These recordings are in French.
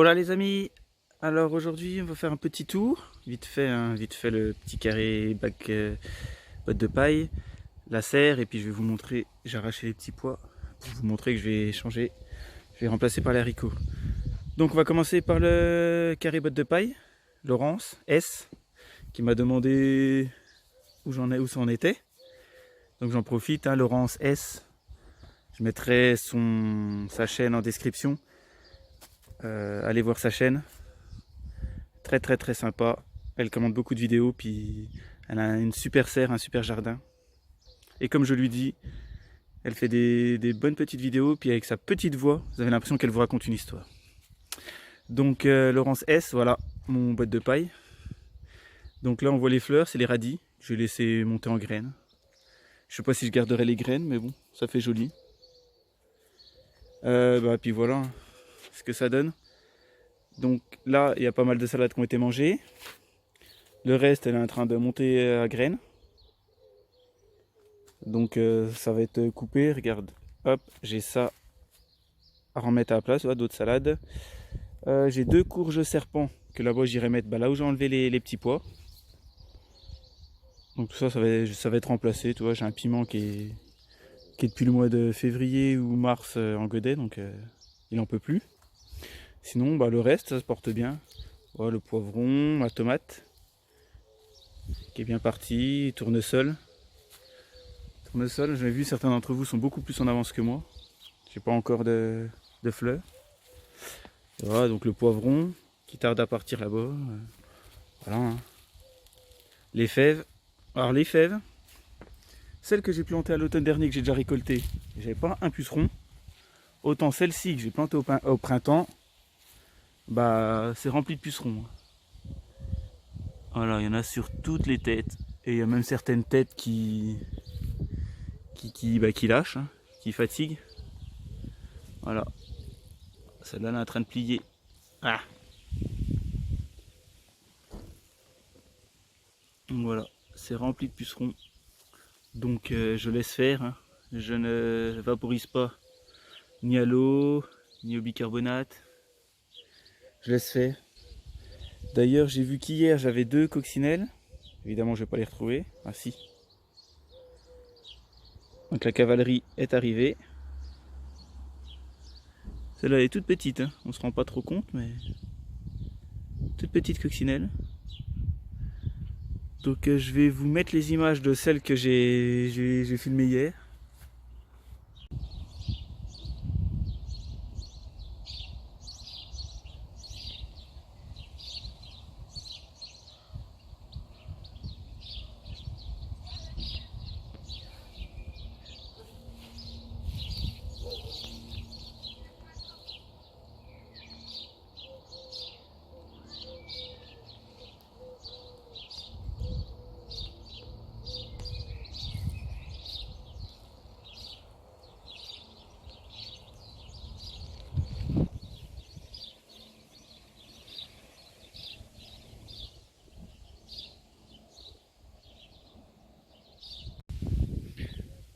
Hola les amis, alors aujourd'hui on va faire un petit tour, vite fait, le petit carré botte de paille, la serre et puis je vais vous montrer, j'ai arraché les petits pois pour vous montrer que je vais changer, je vais remplacer par les haricots. Donc on va commencer par le carré botte de paille, Laurence S qui m'a demandé où ça en était. Donc j'en profite, Laurence S, je mettrai sa chaîne en description. Allez voir sa chaîne, très sympa. Elle commande beaucoup de vidéos, puis elle a une super serre, un super jardin. Et comme je lui dis, elle fait des bonnes petites vidéos, puis avec sa petite voix, vous avez l'impression qu'elle vous raconte une histoire. Donc Laurence S, voilà mon boîte de paille. Donc là on voit les fleurs, c'est les radis. Je vais laisser monter en graines. Je sais pas si je garderai les graines, mais bon, ça fait joli. Puis voilà ce que ça donne. Donc là, il y a pas mal de salades qui ont été mangées. Le reste, elle est en train de monter à graines. Donc ça va être coupé. Regarde, hop, j'ai ça à remettre à la place. D'autres salades. J'ai 2 courges serpents que là-bas j'irai mettre là où j'ai enlevé les petits pois. Donc tout ça, ça va être remplacé. Tu vois, j'ai un piment qui est depuis le mois de février ou mars en godet, donc il en peut plus. Sinon, le reste, ça se porte bien. Voilà, le poivron, la tomate qui est bien parti, tournesol. Tournesol, j'ai vu certains d'entre vous sont beaucoup plus en avance que moi. J'ai pas encore de fleurs. Voilà, donc le poivron qui tarde à partir là-bas. Voilà. Les fèves. Alors les fèves, celles que j'ai plantées à l'automne dernier que j'ai déjà récoltées, j'avais pas un puceron. Autant celle-ci que j'ai plantée au printemps, c'est rempli de pucerons. Voilà, il y en a sur toutes les têtes. Et il y a même certaines têtes qui lâchent, qui fatiguent. Voilà. Celle-là, elle est en train de plier. Ah. Donc voilà, c'est rempli de pucerons. Donc je laisse faire. Je ne vaporise pas ni à l'eau, ni au bicarbonate. Je laisse faire. D'ailleurs, j'ai vu qu'hier, j'avais 2 coccinelles. Évidemment, je ne vais pas les retrouver. Ah si. Donc la cavalerie est arrivée. Celle-là, elle est toute petite. On ne se rend pas trop compte, mais... toute petite coccinelle. Donc je vais vous mettre les images de celles que j'ai filmées hier.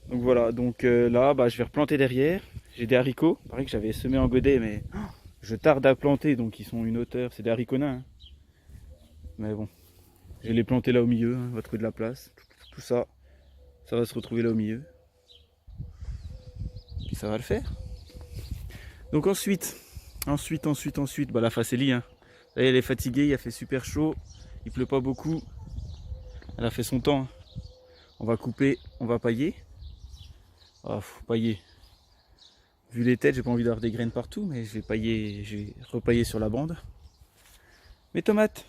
Donc voilà, donc là je vais replanter derrière. J'ai des haricots, pareil que j'avais semé en godet, mais je tarde à planter, donc ils sont une hauteur, c'est des haricots nains. Mais bon, je vais les planter là au milieu, on va trouver de la place. Tout ça, ça va se retrouver là au milieu. Puis ça va le faire. Donc ensuite, la Facélie, là elle est fatiguée, il a fait super chaud, il pleut pas beaucoup. Elle a fait son temps. On va couper, on va pailler. Ah, faut pailler. Vu les têtes, j'ai pas envie d'avoir des graines partout, mais je vais repailler sur la bande. Mes tomates.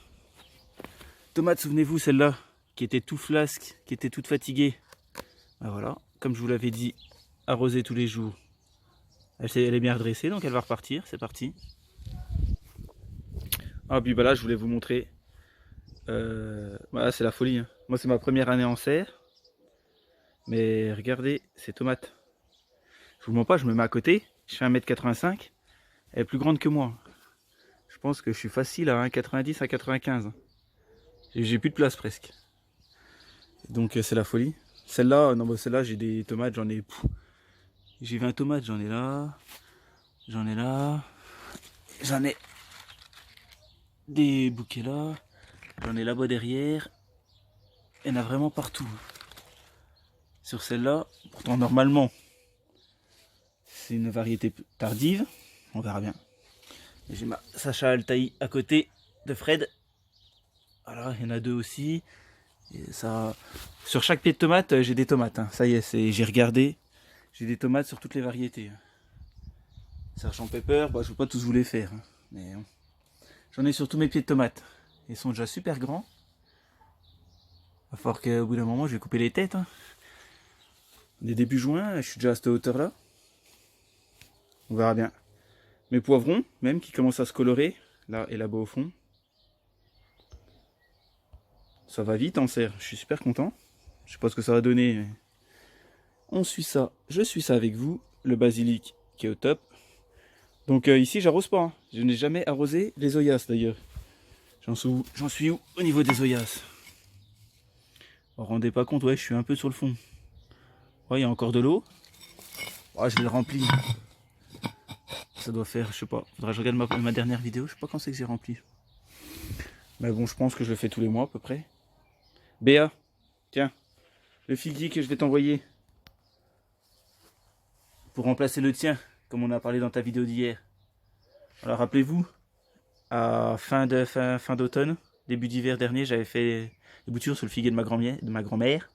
Tomates, souvenez-vous, celle-là, qui était tout flasque, qui était toute fatiguée. Voilà, comme je vous l'avais dit, arroser tous les jours. Elle est bien redressée, donc elle va repartir, c'est parti. Ah, puis là, je voulais vous montrer. Voilà, c'est la folie. Moi, c'est ma première année en serre. Mais regardez ces tomates. Je vous mens pas, je me mets à côté, je fais 1m85, elle est plus grande que moi. Je pense que je suis facile à 1m90 à 95. J'ai plus de place presque. Donc c'est la folie. Celle-là, non, celle-là j'ai des tomates, j'ai 20 tomates, j'en ai là, j'en ai là, j'en ai des bouquets là. J'en ai là-bas derrière. Il y en a vraiment partout. Sur celle-là, pourtant normalement, c'est une variété tardive. On verra bien. J'ai ma Sacha Altaï à côté de Fred. Voilà, il y en a deux aussi. Et ça... Sur chaque pied de tomate, j'ai des tomates. Hein. Ça y est, j'ai regardé. J'ai des tomates sur toutes les variétés. Sergent Pepper, bah, je ne vais pas tous vous les faire. Hein. Mais j'en ai sur tous mes pieds de tomates. Ils sont déjà super grands. Il va falloir qu'au bout d'un moment, je vais couper les têtes. Hein. On est début juin, je suis déjà à cette hauteur-là. On verra bien. Mes poivrons, même, qui commencent à se colorer. Là et là-bas au fond. Ça va vite en serre, je suis super content. Je sais pas ce que ça va donner, mais on suit ça. Je suis ça avec vous. Le basilic qui est au top. Donc ici, j'arrose pas. Hein. Je n'ai jamais arrosé les oyas d'ailleurs. J'en suis où au niveau des oyas? Vous vous rendez pas compte, ouais, je suis un peu sur le fond. Ouais, il y a encore de l'eau. Ouais, je l'ai rempli. Ça doit faire, je sais pas. Faudra que je regarde ma dernière vidéo. Je sais pas quand c'est que j'ai rempli. Mais bon, je pense que je le fais tous les mois à peu près. Béa, tiens, le figuier que je vais t'envoyer pour remplacer le tien, comme on a parlé dans ta vidéo d'hier. Alors rappelez-vous, à fin d'automne, début d'hiver dernier, j'avais fait des boutures sur le figuier de ma grand-mère.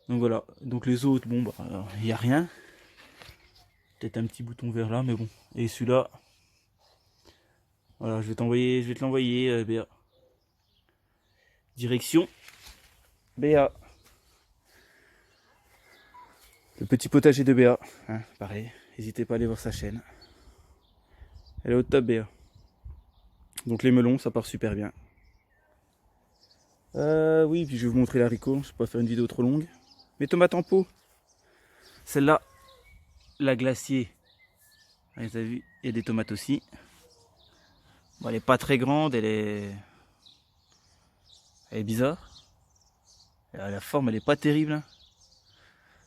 Donc voilà, donc les autres, bon, bah, il n'y a rien. Peut-être un petit bouton vert là, mais bon. Et celui-là, voilà, je vais te l'envoyer, Béa. Direction Béa. Le petit potager de Béa. Hein, pareil, n'hésitez pas à aller voir sa chaîne. Elle est au top, Béa. Donc les melons, ça part super bien. Oui, puis je vais vous montrer l'haricot. Je ne vais pas faire une vidéo trop longue. Mes tomates en pot. Celle-là, la glacier. Vous avez vu, il y a des tomates aussi. Bon, elle n'est pas très grande, elle est bizarre. La forme, elle est pas terrible. Hein.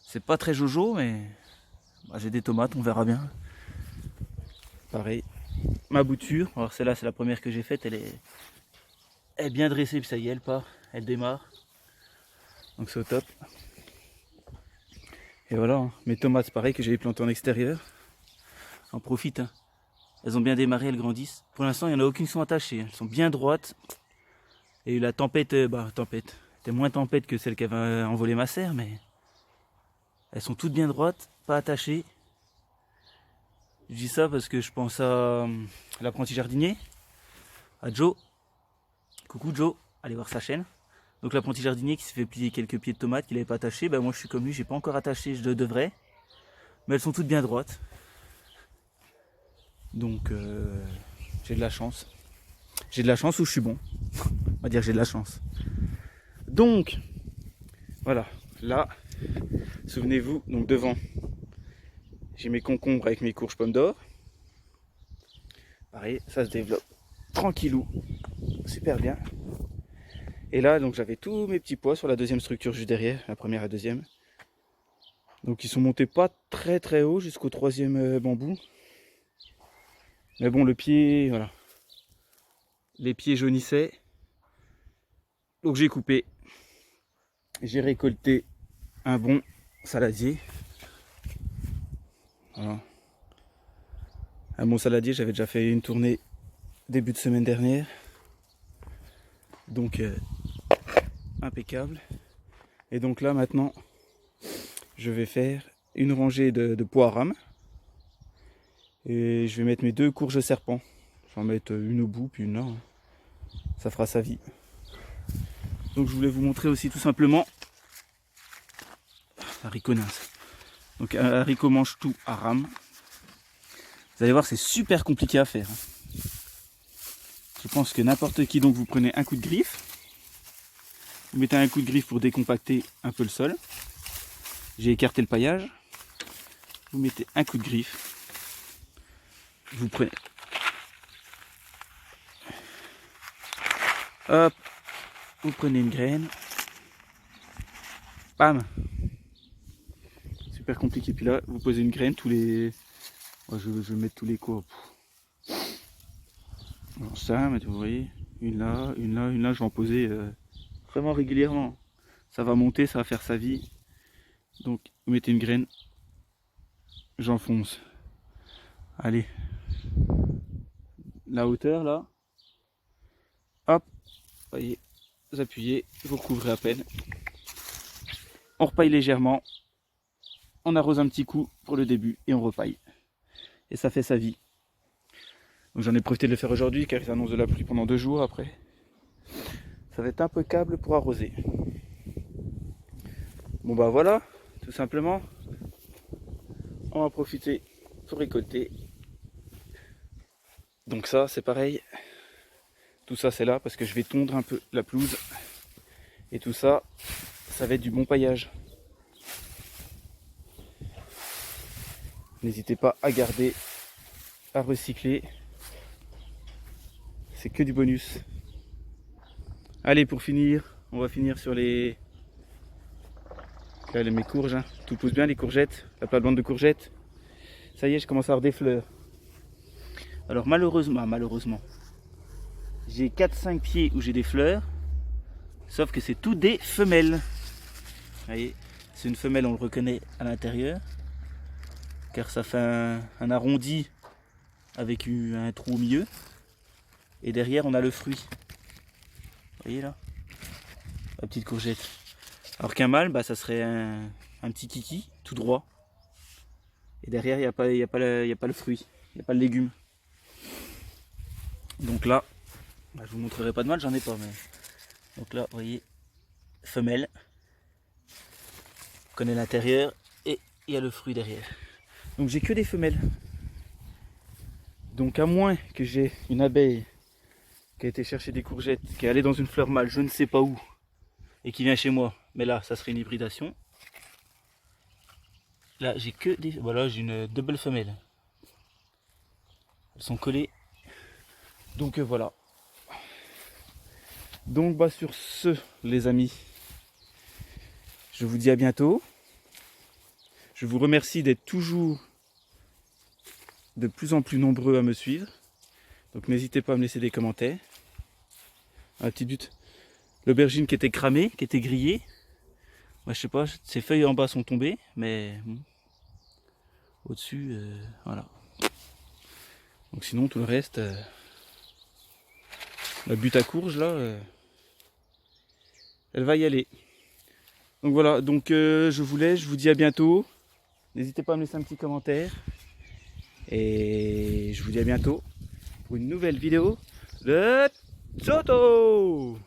C'est pas très jojo, mais bah, j'ai des tomates, on verra bien. Pareil. Ma bouture, alors celle-là, c'est la première que j'ai faite. Elle est bien dressée, puis ça y est, elle part. Elle démarre. Donc c'est au top. Et voilà, hein. Mes tomates, pareil, que j'avais plantées en extérieur. J'en profite. Hein. Elles ont bien démarré, elles grandissent. Pour l'instant, il n'y en a aucune qui sont attachées. Elles sont bien droites. Et la tempête, tempête. C'était moins tempête que celle qui avait envolé ma serre, mais elles sont toutes bien droites, pas attachées. Je dis ça parce que je pense à l'apprenti jardinier, à Joe. Coucou Joe, allez voir sa chaîne. Donc l'apprenti jardinier qui s'est fait plier quelques pieds de tomates qu'il n'avait pas attachés. Ben moi je suis comme lui, j'ai pas encore attaché, je devrais. Mais elles sont toutes bien droites. Donc j'ai de la chance. J'ai de la chance ou je suis bon. On va dire j'ai de la chance. Donc voilà, là, souvenez-vous, donc devant, j'ai mes concombres avec mes courges pommes d'or. Pareil, ça se développe tranquillou, super bien. Et là, donc j'avais tous mes petits pois sur la deuxième structure juste derrière, la première et la deuxième. Donc ils sont montés pas très très haut jusqu'au troisième bambou. Mais bon, le pied, voilà. Les pieds jaunissaient. Donc j'ai coupé. J'ai récolté un bon saladier. Voilà. Un bon saladier, j'avais déjà fait une tournée début de semaine dernière. Donc impeccable. Et donc là maintenant, je vais faire une rangée de pois à rame. Et je vais mettre mes deux courges serpents. Je vais en mettre une au bout, puis une là. Ça fera sa vie. Donc je voulais vous montrer aussi tout simplement haricot mince. Donc un haricot mange tout à rame. Vous allez voir, c'est super compliqué à faire. Je pense que n'importe qui, donc vous prenez un coup de griffe. Vous mettez un coup de griffe pour décompacter un peu le sol. J'ai écarté le paillage. Vous mettez un coup de griffe. Vous prenez. Hop. Vous prenez une graine. Bam. Super compliqué. Puis là, vous posez une graine tous les... Oh, je vais mettre tous les quoi. Alors ça, mais vous voyez, une là, une là, une là, je vais en poser vraiment régulièrement. Ça va monter, ça va faire sa vie. Donc vous mettez une graine, j'enfonce. Allez, la hauteur là, hop, voyez, vous appuyez, vous recouvrez à peine. On repaille légèrement, on arrose un petit coup pour le début et on repaille. Et ça fait sa vie. Donc j'en ai profité de le faire aujourd'hui car ils annoncent de la pluie pendant 2 jours après. Ça va être impeccable pour arroser. Bon bah voilà, tout simplement, on va profiter pour récolter. Donc ça c'est pareil, tout ça c'est là parce que je vais tondre un peu la pelouse. Et tout ça, ça va être du bon paillage. N'hésitez pas à garder, à recycler. C'est que du bonus. Allez, pour finir, on va finir sur les... Là, mes courges, hein. Tout pousse bien, les courgettes, la plate-bande de courgettes. Ça y est, je commence à avoir des fleurs. Alors malheureusement, j'ai 4-5 pieds où j'ai des fleurs. Sauf que c'est tout des femelles. Vous voyez, c'est une femelle, on le reconnaît à l'intérieur. Car ça fait un arrondi avec un trou au milieu. Et derrière, on a le fruit. Vous voyez là, la petite courgette. Alors qu'un mâle, bah, ça serait un petit kiki, tout droit. Et derrière, il n'y a pas le fruit, il n'y a pas le légume. Donc là, bah, je vous montrerai pas de mâle, j'en ai pas. Mais... Donc là, vous voyez, femelle. On connaît l'intérieur et il y a le fruit derrière. Donc j'ai que des femelles. Donc à moins que j'ai une abeille qui a été chercher des courgettes, qui est allée dans une fleur mâle, je ne sais pas où, et qui vient chez moi. Mais là, ça serait une hybridation. Là, j'ai que des... Voilà, j'ai une double femelle. Elles sont collées. Donc voilà. Donc bah sur ce, les amis, je vous dis à bientôt. Je vous remercie d'être toujours de plus en plus nombreux à me suivre. Donc n'hésitez pas à me laisser des commentaires. Un petit but. L'aubergine qui était cramée, qui était grillée. Moi, je sais pas, ses feuilles en bas sont tombées, mais au-dessus, voilà. Donc sinon tout le reste, la butte à courge là, elle va y aller. Donc voilà, donc je vous laisse, je vous dis à bientôt. N'hésitez pas à me laisser un petit commentaire. Et je vous dis à bientôt pour une nouvelle vidéo de Zoto.